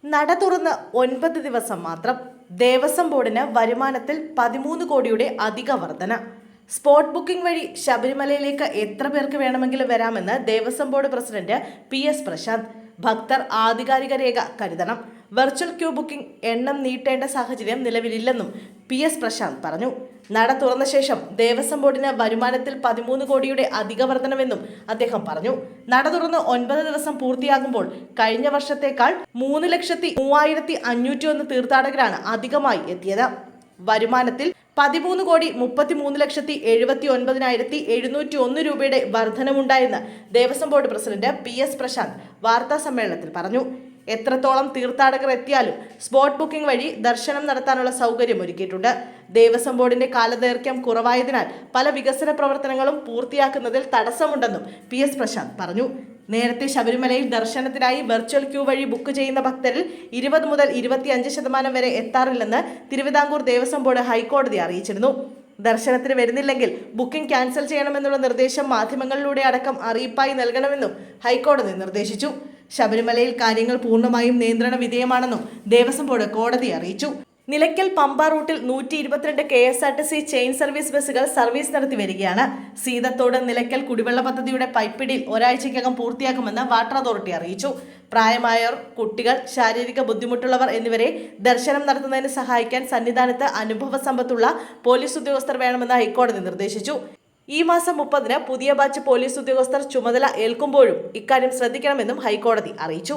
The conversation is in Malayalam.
നട തുറന്ന് 9 ദിവസം മാത്രം ദേവസ്വം ബോർഡിന് വരുമാനത്തിൽ 13 കോടിയുടെ അധിക വർധന. സ്പോട്ട് ബുക്കിംഗ് വഴി ശബരിമലയിലേക്ക് എത്ര പേർക്ക് വേണമെങ്കിലും വരാമെന്ന് Devaswom board president PS Prasanth. ഭക്തർ ആധികാരിക രേഖ കരുതണം. വെർച്വൽ ക്യൂ ബുക്കിംഗ് എണ്ണം നീട്ടേണ്ട സാഹചര്യം നിലവിലില്ലെന്നും PS പ്രശാന്ത് പറഞ്ഞു. നട തുറന്ന ശേഷം ദേവസ്വം ബോർഡിന് വരുമാനത്തിൽ 13 കോടിയുടെ അധിക വർധനമെന്നും അദ്ദേഹം പറഞ്ഞു. നട തുറന്ന് 9 ദിവസം പൂർത്തിയാകുമ്പോൾ കഴിഞ്ഞ വർഷത്തേക്കാൾ 3,03,501 തീർത്ഥാടകരാണ് അധികമായി എത്തിയത്. വരുമാനത്തിൽ 13,33,79,701 രൂപയുടെ വർധനമുണ്ടായെന്ന് Devaswom board president PS Prashanth വാർത്താ സമ്മേളനത്തിൽ പറഞ്ഞു. എത്രത്തോളം തീർത്ഥാടകർ എത്തിയാലും സ്പോട്ട് ബുക്കിംഗ് വഴി ദർശനം നടത്താനുള്ള സൗകര്യം ഒരുക്കിയിട്ടുണ്ട്. ദേവസ്വം ബോർഡിന്റെ കാലദൈർഘ്യം കുറവായതിനാൽ പല വികസന പ്രവർത്തനങ്ങളും പൂർത്തിയാക്കുന്നതിൽ തടസ്സമുണ്ടെന്നും PS പ്രശാന്ത് പറഞ്ഞു. നേരത്തെ ശബരിമലയിൽ ദർശനത്തിനായി വെർച്വൽ ക്യൂ വഴി ബുക്ക് ചെയ്യുന്ന ഭക്തരിൽ 20 മുതൽ 25% വരെ എത്താറില്ലെന്ന് തിരുവിതാംകൂർ ദേവസ്വം ബോർഡ് ഹൈക്കോടതി അറിയിച്ചിരുന്നു. ദർശനത്തിന് വരുന്നില്ലെങ്കിൽ ബുക്കിംഗ് ക്യാൻസൽ ചെയ്യണമെന്നുള്ള നിർദ്ദേശം മാധ്യമങ്ങളിലൂടെ അടക്കം അറിയിപ്പായി നൽകണമെന്നും ഹൈക്കോടതി നിർദ്ദേശിച്ചു. ശബരിമലയിൽ കാര്യങ്ങൾ പൂർണ്ണമായും നിയന്ത്രണ വിധേയമാണെന്നും ദേവസ്വം ബോർഡ് കോടതിയെ അറിയിച്ചു. നിലയ്ക്കൽ പമ്പ റൂട്ടിൽ 122 KSRTC ചെയിൻ സർവീസ് ബസ്സുകൾ സർവീസ് നടത്തി വരികയാണ്. സീതത്തോട് നിലയ്ക്കൽ കുടിവെള്ള പദ്ധതിയുടെ പൈപ്പിടിയിൽ ഒരാഴ്ചയ്ക്കകം പൂർത്തിയാക്കുമെന്ന് വാട്ടർ അതോറിറ്റി അറിയിച്ചു. പ്രായമായവർ, കുട്ടികൾ, ശാരീരിക ബുദ്ധിമുട്ടുള്ളവർ എന്നിവരെ ദർശനം നടത്തുന്നതിന് സഹായിക്കാൻ സന്നിധാനത്ത് അനുഭവ സമ്പത്തുള്ള പോലീസ് ഉദ്യോഗസ്ഥർ വേണമെന്ന് ഹൈക്കോടതി നിർദ്ദേശിച്ചു. ഈ മാസം 30-ന് പുതിയ ബാച്ച് പോലീസ് ഉദ്യോഗസ്ഥർ ചുമതല ഏൽക്കുമ്പോഴും ഇക്കാര്യം ശ്രദ്ധിക്കണമെന്നും ഹൈക്കോടതി അറിയിച്ചു.